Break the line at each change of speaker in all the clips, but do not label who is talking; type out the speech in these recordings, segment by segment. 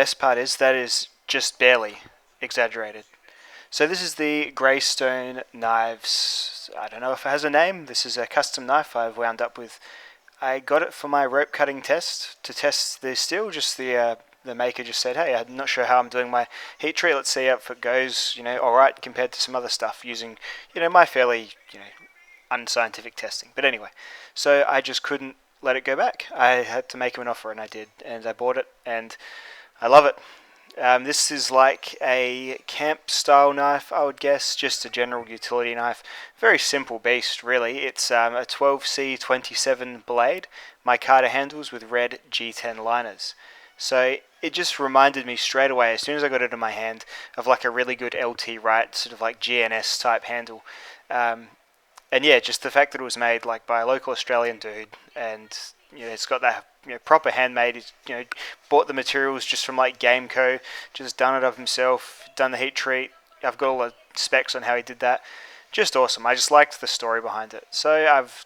best part is that is just barely exaggerated. So this is the Greystone Knives. I don't know if it has a name. This is a custom knife I've wound up with. I got it for my rope cutting test to test the steel. Just the maker just said, "Hey, I'm not sure how I'm doing my heat treat. Let's see if it goes, all right compared to some other stuff using, my fairly, unscientific testing." But anyway, so I just couldn't let it go back. I had to make him an offer, and I did, and I bought it, and I love it. This is like a camp style knife, I would guess, just a general utility knife. Very simple beast, really. It's a 12C27 blade, micarta handles with red G10 liners. So it just reminded me straight away, as soon as I got it in my hand, of like a really good LT Wright, sort of like GNS type handle. And yeah, just the fact that it was made like by a local Australian dude, and it's got that proper handmade. He's bought the materials just from like Gameco, just done it of himself, done the heat treat. I've got all the specs on how he did that. Just awesome. I just liked the story behind it, so I've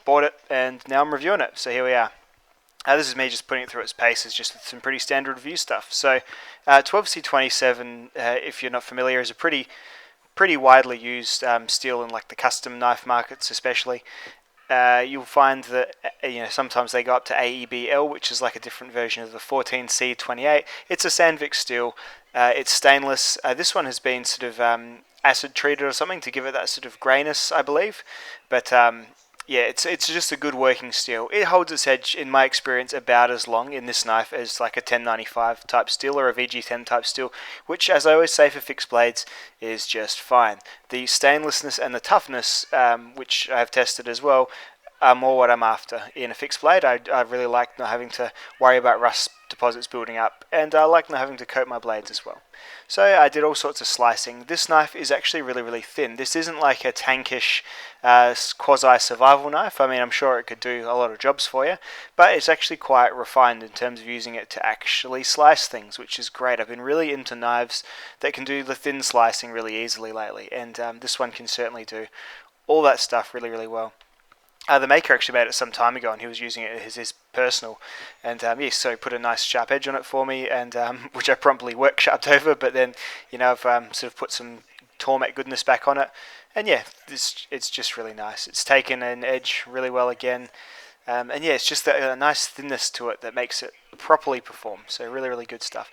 bought it and now I'm reviewing it. So here we are. This is me just putting it through its paces, just with some pretty standard review stuff. So 12C27, if you're not familiar, is a pretty widely used steel in like the custom knife markets, especially. You'll find that sometimes they go up to AEBL, which is like a different version of the 14C28. It's a Sandvik steel. It's stainless. This one has been sort of acid treated or something to give it that sort of greyness, I believe. But yeah, it's just a good working steel. It holds its edge, in my experience, about as long in this knife as like a 1095 type steel or a VG10 type steel, which, as I always say for fixed blades, is just fine. The stainlessness and the toughness, which I've tested as well, are more what I'm after in a fixed blade. I really like not having to worry about rust deposits building up, and I like not having to coat my blades as well. So I did all sorts of slicing. This knife is actually really, really thin. This isn't like a tankish quasi-survival knife. I mean, I'm sure it could do a lot of jobs for you, but it's actually quite refined in terms of using it to actually slice things, which is great. I've been really into knives that can do the thin slicing really easily lately, and this one can certainly do all that stuff really, really well. The maker actually made it some time ago, and he was using it as his personal, and so he put a nice sharp edge on it for me, and which I promptly workshopped over. But then, I've sort of put some Tormek goodness back on it, and yeah, it's just really nice. It's taken an edge really well again, and yeah, it's just a nice thinness to it that makes it properly perform. So really, really good stuff.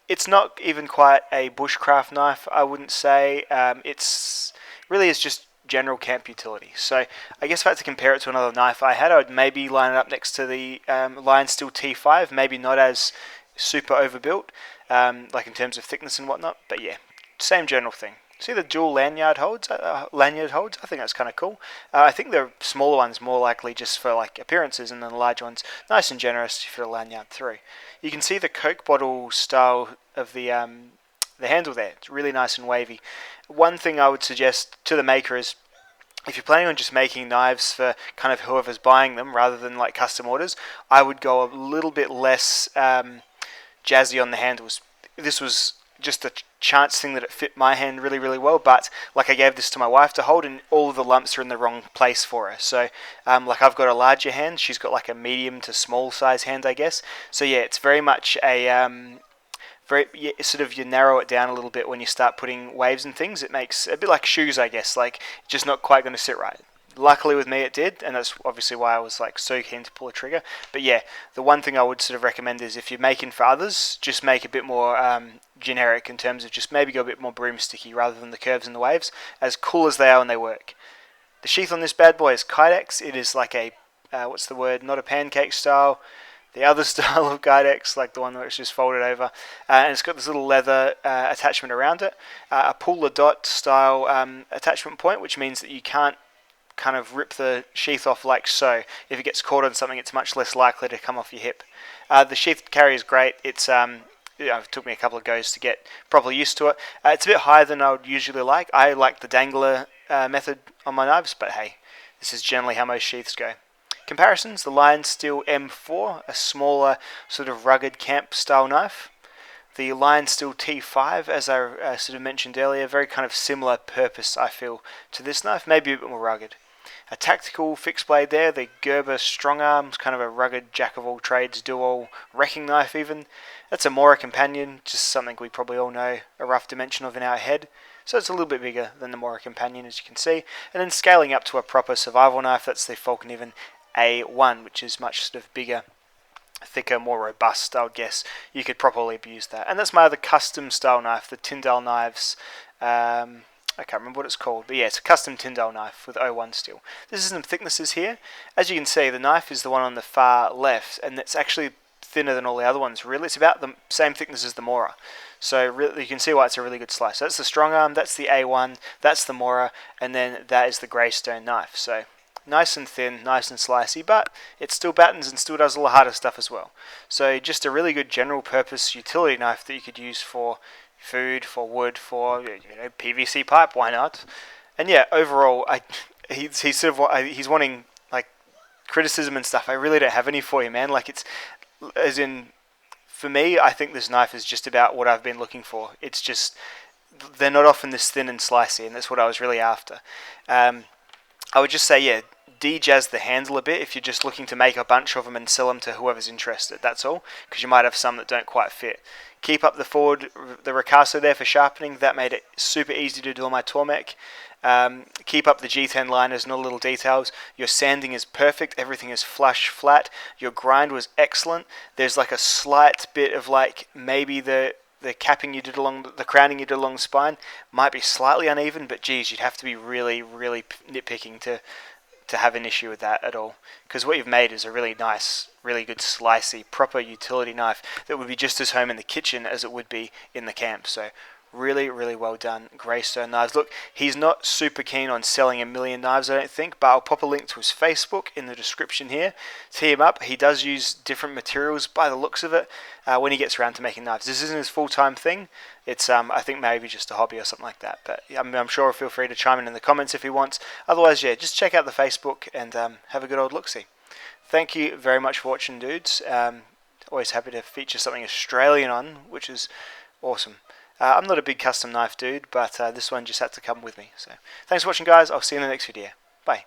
It's not even quite a bushcraft knife, I wouldn't say. It's really is just general camp utility. So I guess if I had to compare it to another knife I had, I would maybe line it up next to the Lion Steel T5, maybe not as super overbuilt, like in terms of thickness and whatnot, but yeah, same general thing. See the dual lanyard holds? I think that's kind of cool. I think the smaller ones more likely just for like appearances, and then the large ones nice and generous for the lanyard through. You can see the Coke bottle style of the handle there. It's really nice and wavy. One thing I would suggest to the maker is, if you're planning on just making knives for kind of whoever's buying them rather than like custom orders, I would go a little bit less jazzy on the handles. This was just a chance thing that it fit my hand really, really well, but like I gave this to my wife to hold, and all of the lumps are in the wrong place for her. So like I've got a larger hand, she's got like a medium to small size hand, I guess. So yeah, it's very much a you narrow it down a little bit when you start putting waves and things. It makes a bit like shoes, I guess, like just not quite going to sit right. Luckily with me it did, and that's obviously why I was like so keen to pull a trigger. But yeah, the one thing I would sort of recommend is, if you're making for others, just make a bit more generic in terms of just maybe go a bit more broomsticky rather than the curves and the waves, as cool as they are when they work. The sheath on this bad boy is Kydex. It is like a, not a pancake style, the other style of Kydex, like the one that was just folded over, and it's got this little leather attachment around it, a pull the dot style attachment point, which means that you can't kind of rip the sheath off like so. If it gets caught on something, it's much less likely to come off your hip. The sheath carry is great. It took me a couple of goes to get properly used to it. It's a bit higher than I would usually like. I like the dangler method on my knives, but hey, this is generally how most sheaths go. Comparisons: the Lion Steel M4, a smaller sort of rugged camp style knife. The Lion Steel T5, as I sort of mentioned earlier, very kind of similar purpose, I feel, to this knife, maybe a bit more rugged. A tactical fixed blade there, the Gerber Strong Arms, kind of a rugged jack of all trades, do all wrecking knife even. That's a Mora Companion, just something we probably all know a rough dimension of in our head. So it's a little bit bigger than the Mora Companion, as you can see. And then scaling up to a proper survival knife, that's the Falcon A1, which is much sort of bigger, thicker, more robust, I would guess. You could properly abuse that. And that's my other custom style knife, the Tyndall knives. I can't remember what it's called, but yeah, it's a custom Tyndall knife with O1 steel. This is some thicknesses here. As you can see, the knife is the one on the far left, and it's actually thinner than all the other ones, really. It's about the same thickness as the Mora. So really, you can see why it's a really good slice. So that's the strong arm, that's the A1, that's the Mora, and then that is the Greystone knife. So nice and thin, nice and slicey, but it still battens and still does all the harder stuff as well. So just a really good general purpose utility knife that you could use for food, for wood, for PVC pipe. Why not? And yeah, overall, he's wanting like criticism and stuff. I really don't have any for you, man. Like it's as in. For me, I think this knife is just about what I've been looking for. It's just, they're not often this thin and slicey, and that's what I was really after. I would just say, yeah, de-jazz the handle a bit if you're just looking to make a bunch of them and sell them to whoever's interested, that's all, because you might have some that don't quite fit. Keep up the ricasso there for sharpening. That made it super easy to do on my Tormek. Keep up the G10 liners and all the little details. Your sanding is perfect. Everything is flush, flat. Your grind was excellent. There's like a slight bit of like maybe the capping you did along the crowning you did along the spine might be slightly uneven, but geez, you'd have to be really, really nitpicking to have an issue with that at all, because what you've made is a really nice, really good slicey, proper utility knife that would be just as home in the kitchen as it would be in the camp. So really, really well done, Greystone Knives. Look, he's not super keen on selling a million knives, I don't think, but I'll pop a link to his Facebook in the description here to hit him up. He does use different materials by the looks of it when he gets around to making knives. This isn't his full-time thing. It's, I think, maybe just a hobby or something like that. But I'm sure feel free to chime in the comments if he wants. Otherwise, yeah, just check out the Facebook and have a good old look-see. Thank you very much for watching, dudes. Always happy to feature something Australian on, which is awesome. I'm not a big custom knife dude, but this one just had to come with me. So thanks for watching, guys. I'll see you in the next video. Bye.